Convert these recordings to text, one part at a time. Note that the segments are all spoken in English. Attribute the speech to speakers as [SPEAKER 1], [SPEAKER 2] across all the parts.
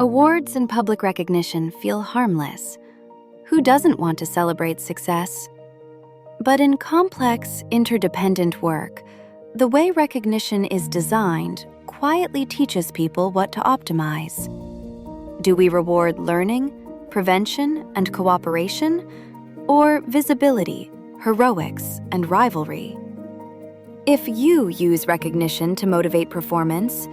[SPEAKER 1] Awards and public recognition feel harmless. Who doesn't want to celebrate success? But in complex, interdependent work, the way recognition is designed quietly teaches people what to optimize. Do we reward learning, prevention, and cooperation, or visibility, heroics, and rivalry? If you use recognition to motivate performance,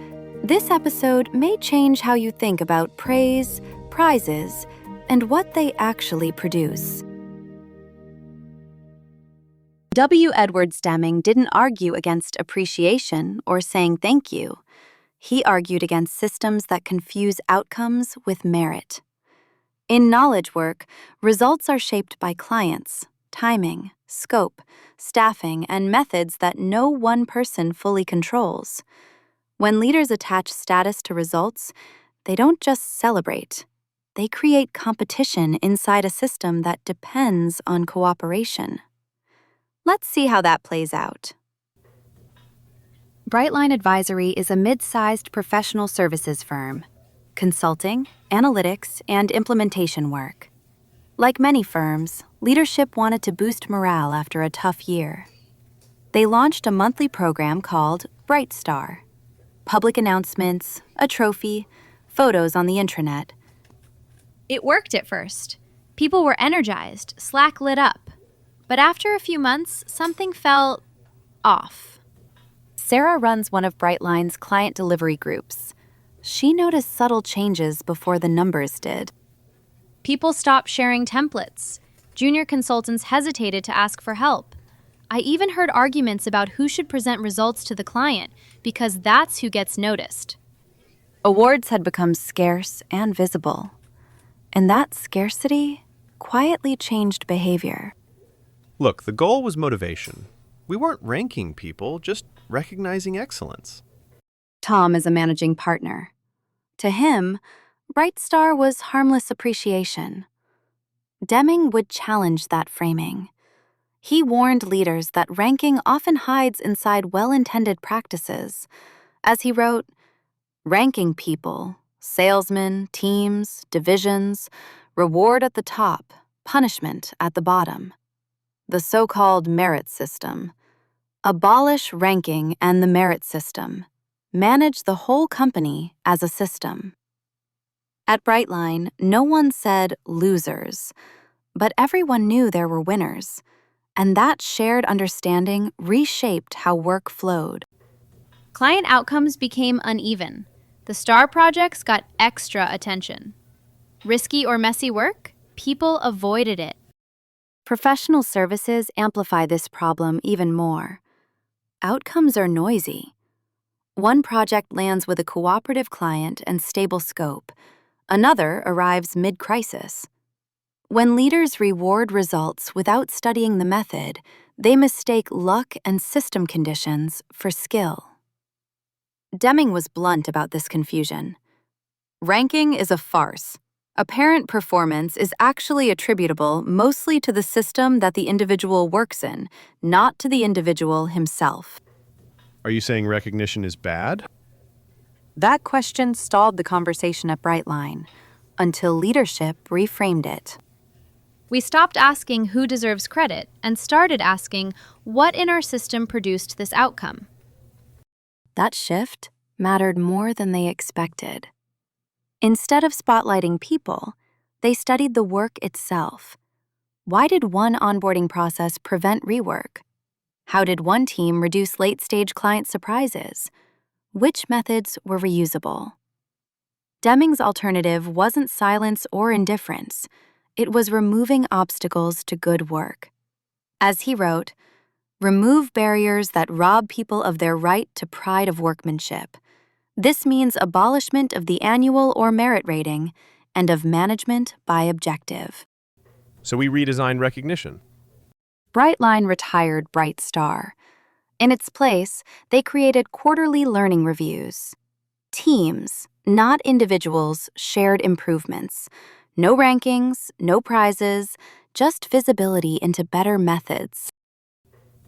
[SPEAKER 1] this episode may change how you think about praise, prizes, and what they actually produce. W. Edwards Deming didn't argue against appreciation or saying thank you. He argued against systems that confuse outcomes with merit. In knowledge work, results are shaped by clients, timing, scope, staffing, and methods that no one person fully controls. When leaders attach status to results, they don't just celebrate. They create competition inside a system that depends on cooperation. Let's see how that plays out. Brightline Advisory is a mid-sized professional services firm, consulting, analytics, and implementation work. Like many firms, leadership wanted to boost morale after a tough year. They launched a monthly program called Bright Star. Public announcements, a trophy, photos on the intranet.
[SPEAKER 2] It worked at first. People were energized, Slack lit up. But after a few months, something felt off.
[SPEAKER 1] Sarah runs one of Brightline's client delivery groups. She noticed subtle changes before the numbers did.
[SPEAKER 2] People stopped sharing templates. Junior consultants hesitated to ask for help. I even heard arguments about who should present results to the client, because that's who gets noticed.
[SPEAKER 1] Awards had become scarce and visible. And that scarcity quietly changed behavior.
[SPEAKER 3] Look, the goal was motivation. We weren't ranking people, just recognizing excellence.
[SPEAKER 1] Tom is a managing partner. To him, Bright Star was harmless appreciation. Deming would challenge that framing. He warned leaders that ranking often hides inside well-intended practices. As he wrote, ranking people, salesmen, teams, divisions, reward at the top, punishment at the bottom. The so-called merit system. Abolish ranking and the merit system. Manage the whole company as a system. At Brightline, no one said losers, but everyone knew there were winners. And that shared understanding reshaped how work flowed.
[SPEAKER 2] Client outcomes became uneven. The star projects got extra attention. Risky or messy work? People avoided it.
[SPEAKER 1] Professional services amplify this problem even more. Outcomes are noisy. One project lands with a cooperative client and stable scope. Another arrives mid-crisis. When leaders reward results without studying the method, they mistake luck and system conditions for skill. Deming was blunt about this confusion. Ranking is a farce. Apparent performance is actually attributable mostly to the system that the individual works in, not to the individual himself.
[SPEAKER 3] Are you saying recognition is bad?
[SPEAKER 1] That question stalled the conversation at Brightline, until leadership reframed it.
[SPEAKER 2] We stopped asking who deserves credit and started asking what in our system produced this outcome.
[SPEAKER 1] That shift mattered more than they expected. Instead of spotlighting people, they studied the work itself. Why did one onboarding process prevent rework? How did one team reduce late-stage client surprises? Which methods were reusable? Deming's alternative wasn't silence or indifference. It was removing obstacles to good work. As he wrote, remove barriers that rob people of their right to pride of workmanship. This means abolishment of the annual or merit rating and of management by objective.
[SPEAKER 3] So we redesigned recognition.
[SPEAKER 1] Brightline retired Bright Star. In its place, they created quarterly learning reviews. Teams, not individuals, shared improvements. No rankings, no prizes, just visibility into better methods.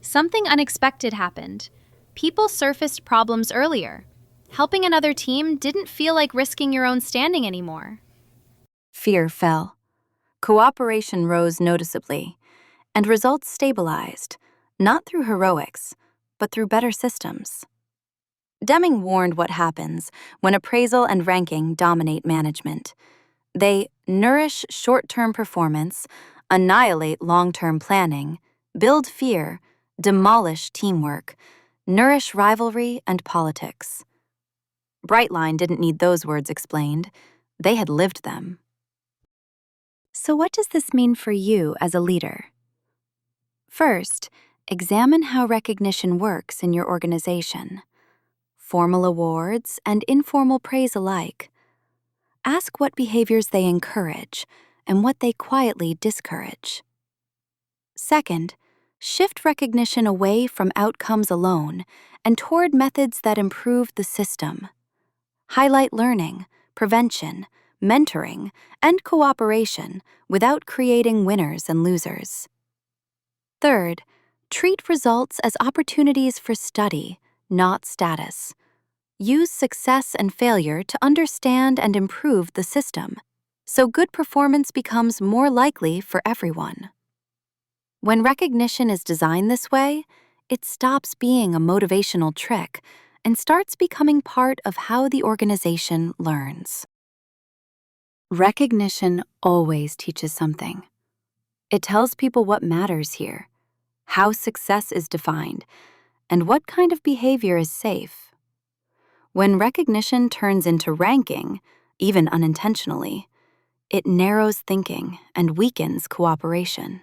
[SPEAKER 2] Something unexpected happened. People surfaced problems earlier. Helping another team didn't feel like risking your own standing anymore.
[SPEAKER 1] Fear fell. Cooperation rose noticeably, and results stabilized, not through heroics, but through better systems. Deming warned what happens when appraisal and ranking dominate management. They nourish short-term performance, annihilate long-term planning, build fear, demolish teamwork, nourish rivalry and politics. Brightline didn't need those words explained. They had lived them. So what does this mean for you as a leader? First, examine how recognition works in your organization. Formal awards and informal praise alike. Ask what behaviors they encourage and what they quietly discourage. Second, shift recognition away from outcomes alone and toward methods that improve the system. Highlight learning, prevention, mentoring, and cooperation without creating winners and losers. Third, treat results as opportunities for study, not status. Use success and failure to understand and improve the system, so good performance becomes more likely for everyone. When recognition is designed this way, it stops being a motivational trick and starts becoming part of how the organization learns. Recognition always teaches something. It tells people what matters here, how success is defined, and what kind of behavior is safe. When recognition turns into ranking, even unintentionally, it narrows thinking and weakens cooperation.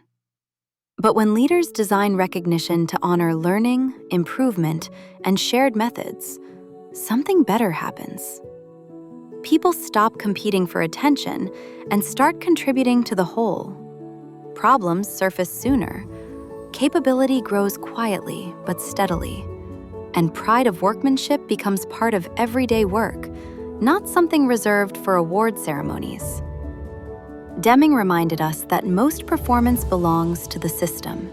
[SPEAKER 1] But when leaders design recognition to honor learning, improvement, and shared methods, something better happens. People stop competing for attention and start contributing to the whole. Problems surface sooner. Capability grows quietly but steadily. And pride of workmanship becomes part of everyday work, not something reserved for award ceremonies. Deming reminded us that most performance belongs to the system.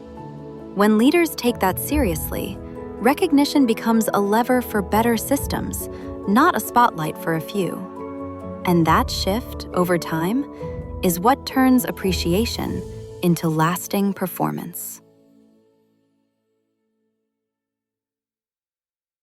[SPEAKER 1] When leaders take that seriously, recognition becomes a lever for better systems, not a spotlight for a few. And that shift, over time, is what turns appreciation into lasting performance.